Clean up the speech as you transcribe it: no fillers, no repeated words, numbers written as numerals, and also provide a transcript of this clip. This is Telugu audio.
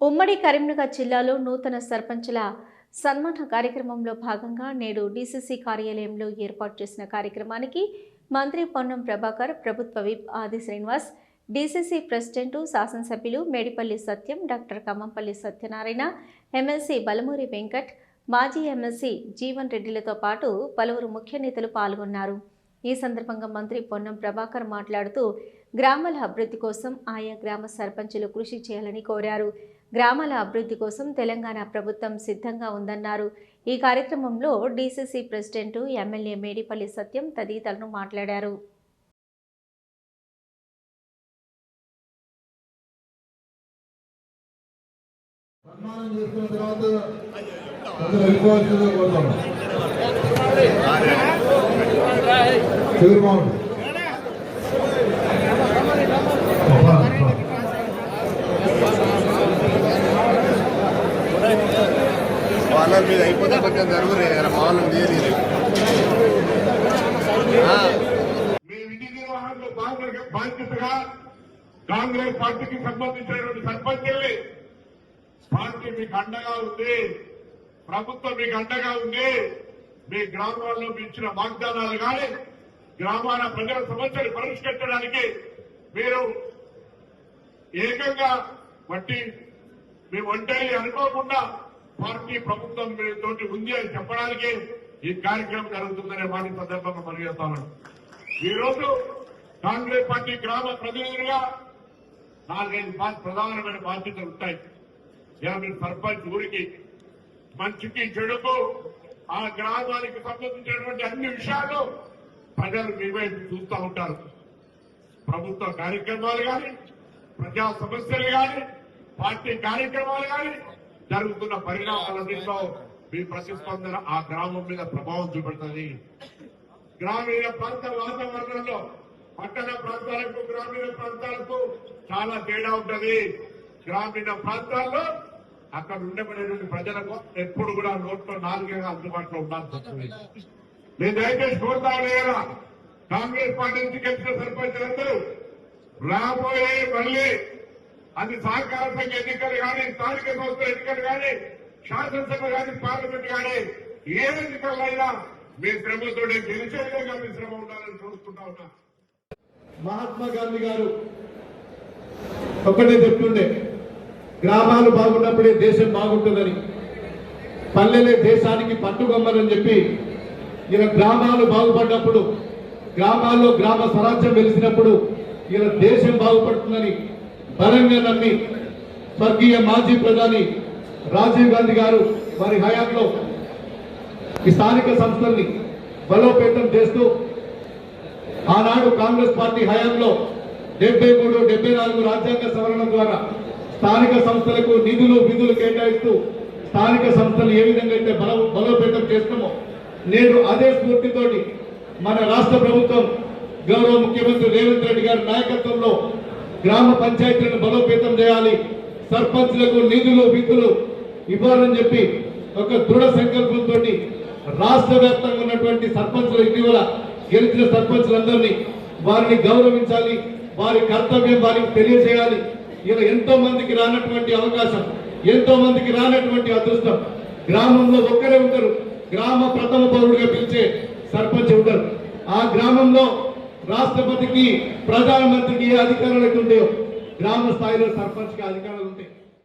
ఉమ్మడి కరీంనగర్ జిల్లాలో నూతన సర్పంచుల సన్మాన కార్యక్రమంలో భాగంగా నేడు డీసీసీ కార్యాలయంలో ఏర్పాటు చేసిన కార్యక్రమానికి మంత్రి పొన్నం ప్రభాకర్, ప్రభుత్వ విప్ ఆది శ్రీనివాస్, డీసీసీ ప్రెసిడెంట్ శాసనసభ్యులు మేడిపల్లి సత్యం, డాక్టర్ కమ్మంపల్లి సత్యనారాయణ, ఎమ్మెల్సీ బలమూరి వెంకట్, మాజీ ఎమ్మెల్సీ జీవన్ రెడ్డిలతో పాటు పలువురు ముఖ్య నేతలు పాల్గొన్నారు. ఈ సందర్భంగా మంత్రి పొన్నం ప్రభాకర్ మాట్లాడుతూ గ్రామాల అభివృద్ధి కోసం ఆయా గ్రామ సర్పంచులు కృషి చేయాలని కోరారు. గ్రామాల అభివృద్ధి కోసం తెలంగాణ ప్రభుత్వం సిద్ధంగా ఉందన్నారు. ఈ కార్యక్రమంలో డీసీసీ ప్రెసిడెంట్, ఎమ్మెల్యే మేడిపల్లి సత్యం తదితరులు మాట్లాడారు. వాళ్ళ మీద అయిపోతే కొంచెం జరుగురే మామూలు మీ విధి నిర్వహణలో బాధ్యతగా కాంగ్రెస్ పార్టీకి సంబంధించినటువంటి సర్పంచుల్ని పార్టీ మీకు అండగా ఉంది, ప్రభుత్వం మీకు అండగా ఉంది. మీ గ్రామాల్లో మీ ఇచ్చిన వాగ్దానాలు కానీ గ్రామాల ప్రజల సమస్యలు పరిష్కరించడానికి మీరు ఏకంగా బట్టి మీ ఒంటరి అనుకోకుండా పార్టీ ప్రభుత్వం తోటి ఉంది అని చెప్పడానికి ఈ కార్యక్రమం జరుగుతుందనే మాట సందర్భంగా పనిచేస్తాను. ఈ రోజు కాంగ్రెస్ పార్టీ గ్రామ ప్రతినిధులుగా 4-5 ప్రధానమైన బాధ్యతలు ఉంటాయి. ఇలా మీరు సర్పంచ్ ఊరికి మంచికి చెడుకు ఆ గ్రామానికి సంబంధించినటువంటి అన్ని విషయాలు ప్రజలు మీ వైపు చూస్తూ ఉంటారు. ప్రభుత్వ కార్యక్రమాలు కానీ, ప్రజా సమస్యలు కానీ, పార్టీ కార్యక్రమాలు కానీ, జరుగుతున్న పరిణామాలన్నింటిలో మీ ప్రతిస్పందన ఆ గ్రామం మీద ప్రభావం చూపెడుతుంది. గ్రామీణ ప్రాంత వాతావరణంలో పట్టణ ప్రాంతాలకు, గ్రామీణ ప్రాంతాలకు చాలా తేడా ఉంటుంది. గ్రామీణ ప్రాంతాల్లో అక్కడ ఉండబడినటువంటి ప్రజలకు ఎప్పుడు కూడా నోట్లో నాలుగేగా అందుబాటులో ఉండాల్సి వస్తుంది. నేను దయచేసి కోరుతా లేదా కాంగ్రెస్ పార్టీ నుంచి గెలిచిన సర్పంచులందరూ రాబోయే మళ్ళీ అది సహకార సంఘ ఎన్నికలు కానీ, స్థానిక సంస్థల ఎన్నికలు కానీ, శాసనసభ కానీ, పార్లమెంట్ కానీ ఏ ఎన్నికలైనా మీ శ్రమతో గెలిచే విధంగా మీ శ్రమ ఉండాలని చూసుకుంటా ఉన్నా. మహాత్మా గాంధీ గారు ఒక్కటే చెప్తుండే, గ్రామాలు బాగున్నప్పుడే దేశం బాగుంటుందని, పల్లెలే దేశానికి పట్టుకొమ్మని చెప్పి ఇలా గ్రామాలు బాగుపడినప్పుడు, గ్రామాల్లో గ్రామ స్వరాజ్యం వెలిసినప్పుడు ఇలా దేశం బాగుపడుతుందని బలంగా నమ్మి స్వర్గీయ మాజీ ప్రధాని రాజీవ్ గాంధీ గారు వారి హయాంలో ఈ స్థానిక సంస్థల్ని బలోపేతం చేస్తూ ఆనాడు కాంగ్రెస్ పార్టీ హయాంలో 73, 74 రాజ్యాంగ సవరణ ద్వారా స్థానిక సంస్థలకు నిధులు, విధులు కేటాయిస్తూ స్థానిక సంస్థలు ఏ విధంగా అయితే బలోపేతం చేస్తామో నేడు అదే స్ఫూర్తితోటి మన రాష్ట్ర ప్రభుత్వం గౌరవ ముఖ్యమంత్రి రేవంత్ రెడ్డి గారి నాయకత్వంలో గ్రామ పంచాయతీలను బలోపేతం చేయాలి, సర్పంచ్లకు నిధులు, విధులు ఇవ్వాలని చెప్పి ఒక దృఢ సంకల్పంతో రాష్ట్ర వ్యాప్తంగా ఉన్నటువంటి సర్పంచులు, ఇటీవల గెలిచిన సర్పంచులందరినీ వారిని గౌరవించాలి, వారి కర్తవ్యం వారికి తెలియజేయాలి. ఇలా ఎంతో మందికి రానటువంటి అవకాశం, ఎంతో మందికి రానటువంటి అదృష్టం. గ్రామంలో ఒక్కరే ఉంటారు, గ్రామ ప్రథమ పౌరుడిగా పిలిచే సర్పంచ్ ఉంటారు. ఆ గ్రామంలో రాష్ట్రపతికి, ప్రధానమంత్రికి ఏ అధికారాలు అయితే ఉంటాయో గ్రామ స్థాయిలో సర్పంచ్కి అధికారాలు ఉంటాయి.